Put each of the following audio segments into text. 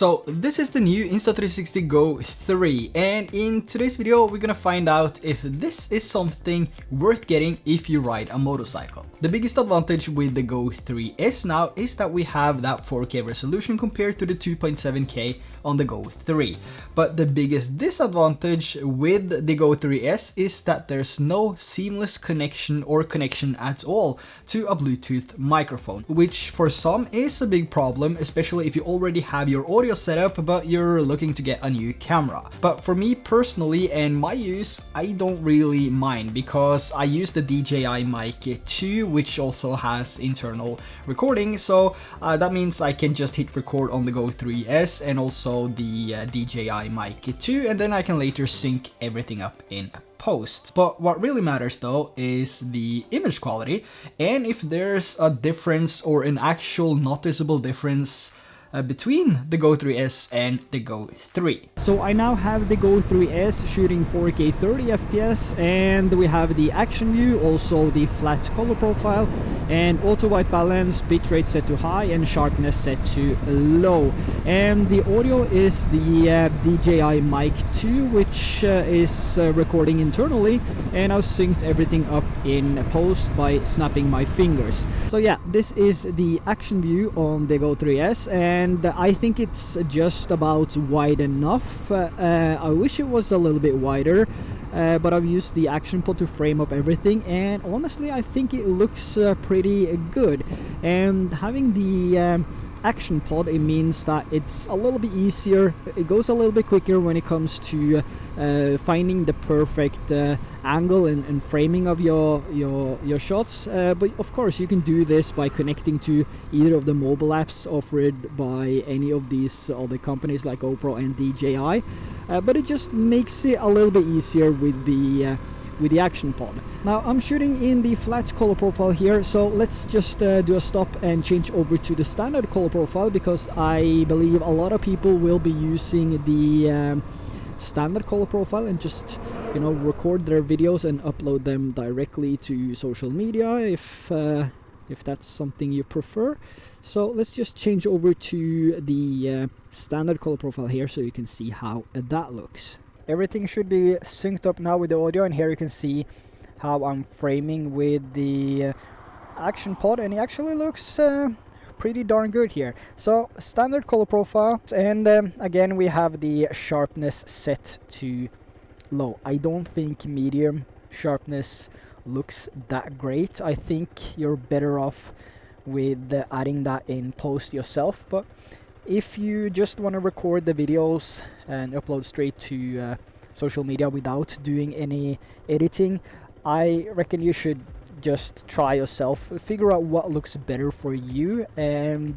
So this is the new Insta360 Go 3, and in today's video we're gonna find out if this is something worth getting if you ride a motorcycle. The biggest advantage with the Go 3S now is that we have that 4K resolution compared to the 2.7K on the Go 3. But the biggest disadvantage with the Go 3S is that there's no seamless connection or connection at all to a Bluetooth microphone, which for some is a big problem, especially if you already have your audio setup but you're looking to get a new camera. But for me personally and my use, I don't really mind because I use the DJI Mic 2, which also has internal recording, so that means I can just hit record on the Go 3S and also the DJI Mic 2, and then I can later sync everything up in post. But what really matters though is the image quality, and if there's a difference or an actual noticeable difference between the Go 3S and the Go 3. So I now have the Go 3S shooting 4K 30 FPS, and we have the action view, also the flat color profile, and auto white balance, bitrate set to high, and sharpness set to low. And the audio is the DJI Mic 2, which is recording internally, and I've synced everything up in post by snapping my fingers. So yeah, this is the action view on the Go 3S, and I think it's just about wide enough. I wish it was a little bit wider, but I've used the action pod to frame up everything, and honestly I think it looks pretty good. And having the action pod, it means that it's a little bit easier, it goes a little bit quicker when it comes to finding the perfect angle and framing of your shots, but of course you can do this by connecting to either of the mobile apps offered by any of these other companies like GoPro and DJI, but it just makes it a little bit easier with the action pod. Now I'm shooting in the flat color profile here, so let's just do a stop and change over to the standard color profile, because I believe a lot of people will be using the standard color profile and just, you know, record their videos and upload them directly to social media if that's something you prefer. So let's just change over to the standard color profile here so you can see how that looks. Everything should be synced up now with the audio, and here you can see how I'm framing with the action pod, and it actually looks pretty darn good here. So standard color profile, and again we have the sharpness set to low. I don't think medium sharpness looks that great. I think you're better off with adding that in post yourself, but if you just want to record the videos and upload straight to social media without doing any editing, I reckon you should just try yourself, figure out what looks better for you, and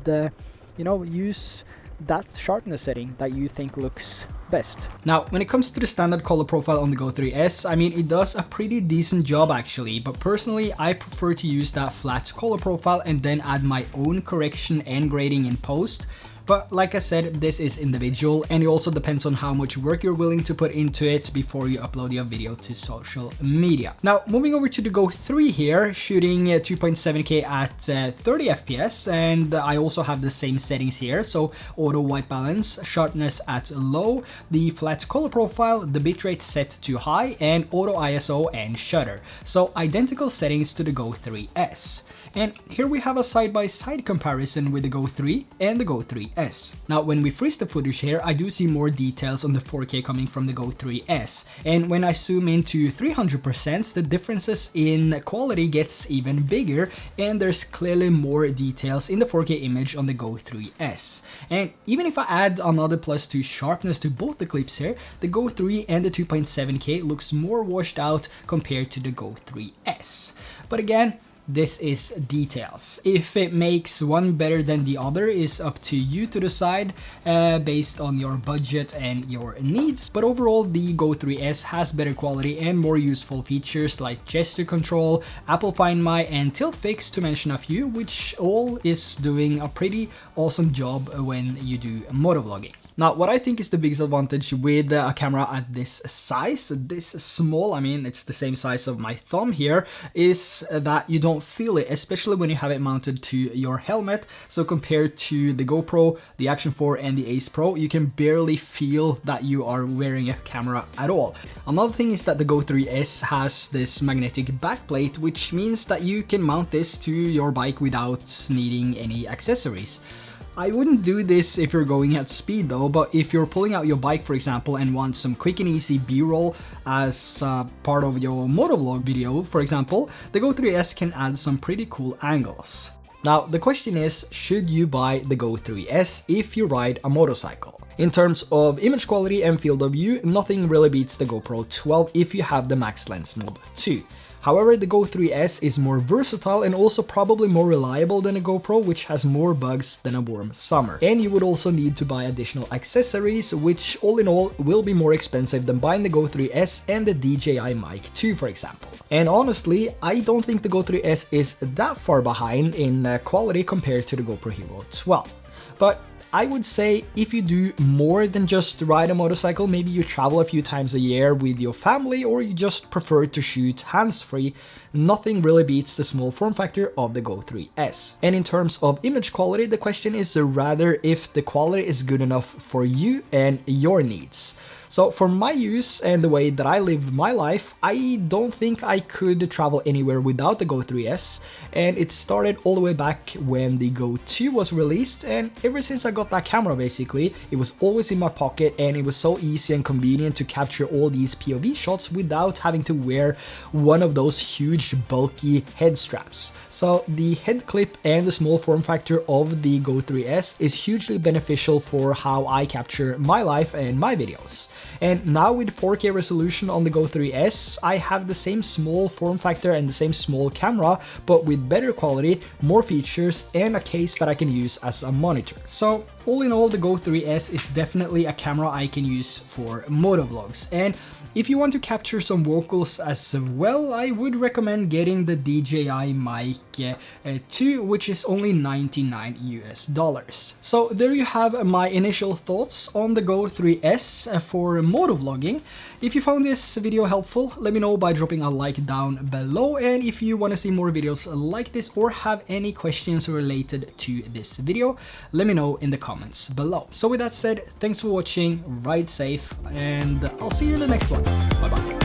you know, use that sharpness setting that you think looks best. Now when it comes to the standard color profile on the Go 3S, I mean, it does a pretty decent job actually, but personally I prefer to use that flat color profile and then add my own correction and grading in post. But like I said, this is individual, and it also depends on how much work you're willing to put into it before you upload your video to social media. Now moving over to the Go 3 here, shooting 2.7K at 30 FPS, and I also have the same settings here, so auto white balance, sharpness at low, the flat color profile, the bitrate set to high, and auto ISO and shutter. So identical settings to the Go 3S. And here we have a side-by-side comparison with the Go 3 and the Go 3S. Now when we freeze the footage here, I do see more details on the 4K coming from the Go 3S. And when I zoom into 300%, the differences in quality gets even bigger, and there's clearly more details in the 4K image on the Go 3S. And even if I add another +2 sharpness to both the clips here, the Go 3 and the 2.7K looks more washed out compared to the Go 3S. But again, this is details. If it makes one better than the other is up to you to decide based on your budget and your needs. But overall, the Go 3S has better quality and more useful features like gesture control, Apple Find My, and Tilt Fix, to mention a few, which all is doing a pretty awesome job when you do motovlogging. Now, what I think is the biggest advantage with a camera at this size, this small, I mean, it's the same size of my thumb here, is that you don't feel it, especially when you have it mounted to your helmet. So compared to the GoPro, the Action 4 and the Ace Pro, you can barely feel that you are wearing a camera at all. Another thing is that the Go 3S has this magnetic backplate, which means that you can mount this to your bike without needing any accessories. I wouldn't do this if you're going at speed though, but if you're pulling out your bike, for example, and want some quick and easy B-roll as part of your motovlog video, for example, the Go 3S can add some pretty cool angles. Now, the question is, should you buy the Go 3S if you ride a motorcycle? In terms of image quality and field of view, nothing really beats the GoPro 12 if you have the max lens mod too. However, the Go 3S is more versatile and also probably more reliable than a GoPro, which has more bugs than a warm summer. And you would also need to buy additional accessories, which all in all will be more expensive than buying the Go 3S and the DJI Mic 2, for example. And honestly, I don't think the Go 3S is that far behind in quality compared to the GoPro Hero 12. But I would say if you do more than just ride a motorcycle, maybe you travel a few times a year with your family, or you just prefer to shoot hands-free, nothing really beats the small form factor of the Go 3S. And in terms of image quality, the question is rather if the quality is good enough for you and your needs. So for my use and the way that I live my life, I don't think I could travel anywhere without the Go 3S, and it started all the way back when the Go 2 was released, and ever since I got that camera basically, it was always in my pocket and it was so easy and convenient to capture all these POV shots without having to wear one of those huge bulky head straps. So the head clip and the small form factor of the Go 3S is hugely beneficial for how I capture my life and my videos. And now with 4K resolution on the Go 3S, I have the same small form factor and the same small camera, but with better quality, more features, and a case that I can use as a monitor. So all in all, the Go 3S is definitely a camera I can use for motovlogs. And if you want to capture some vocals as well, I would recommend getting the DJI Mic 2, which is only $99 US. So there you have my initial thoughts on the Go 3S for motovlogging. If you found this video helpful, let me know by dropping a like down below, and if you want to see more videos like this or have any questions related to this video, let me know in the comments below. So with that said, thanks for watching, ride safe, and I'll see you in the next one. Bye bye.